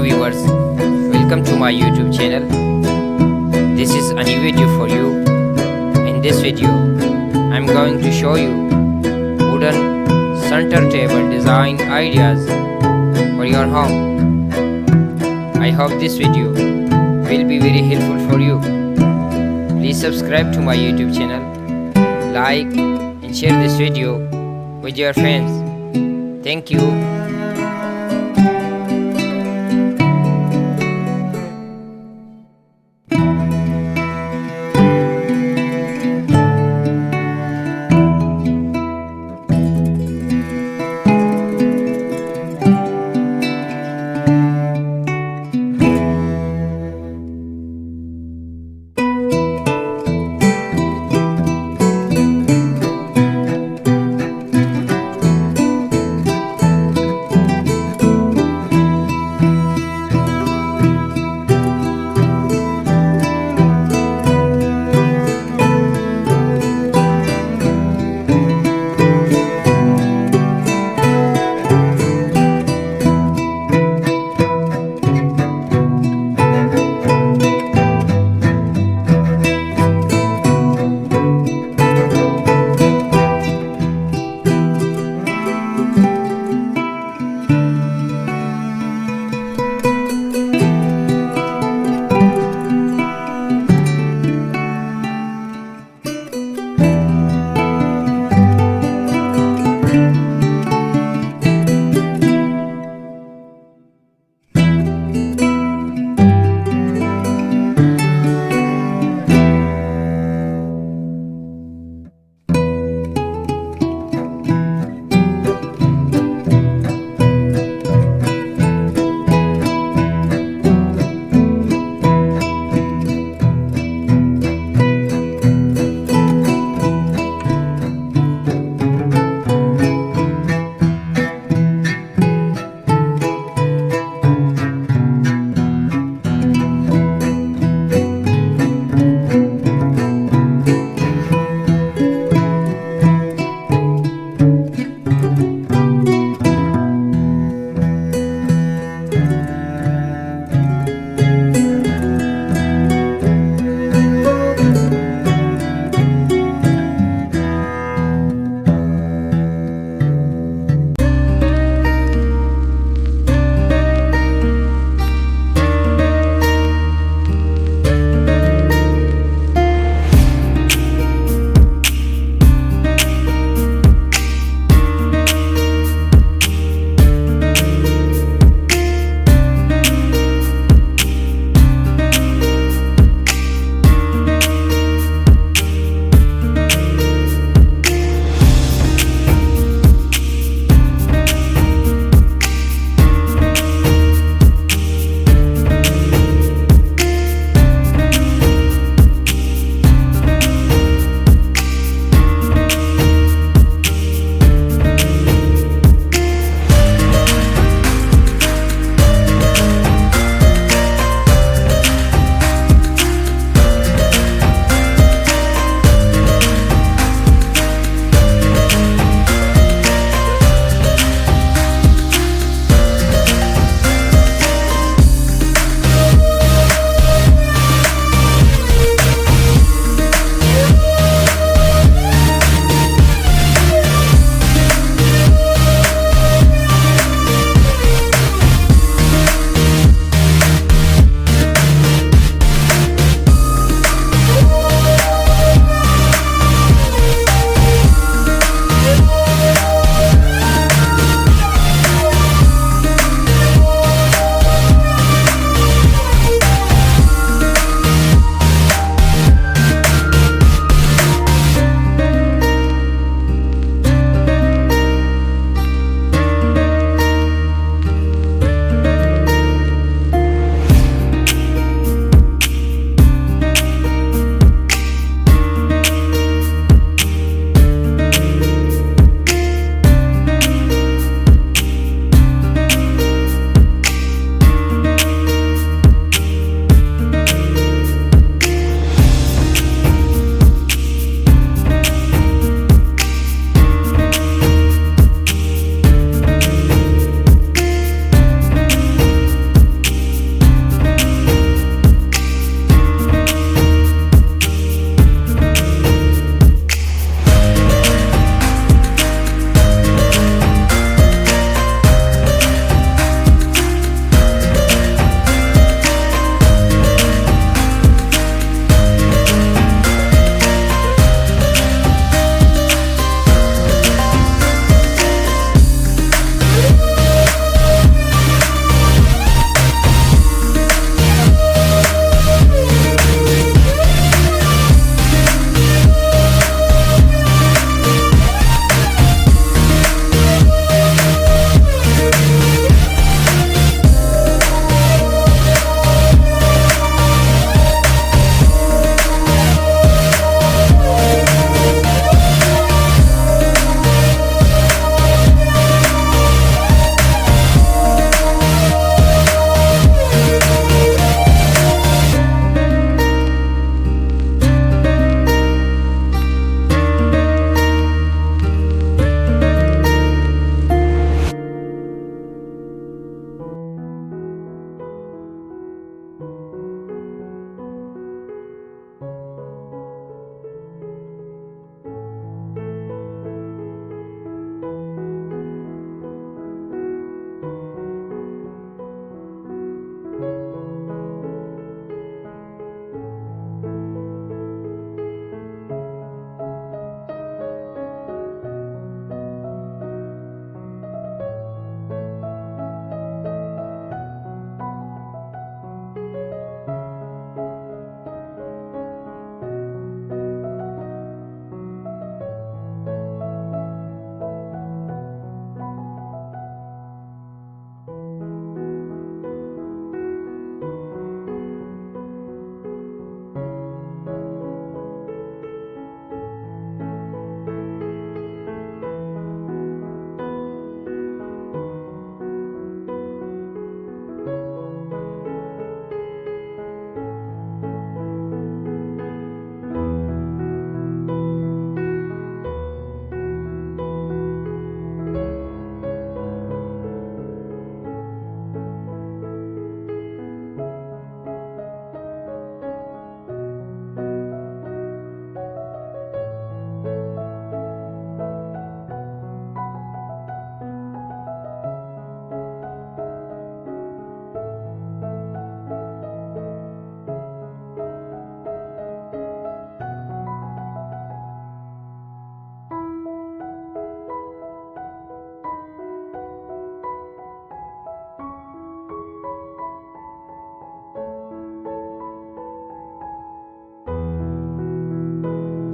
Hello viewers, welcome to my YouTube channel. This is a new video for you. In this video, I'm going to show you wooden center table design ideas for your home. I hope this video will be very helpful for you. Please subscribe to my YouTube channel, like and share this video with your friends. Thank you.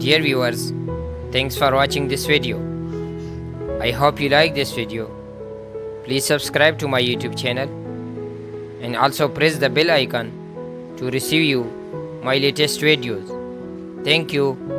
Dear viewers, thanks for watching this video. I hope you like this video. Please subscribe to my YouTube channel and also press the bell icon to receive my latest videos. Thank you.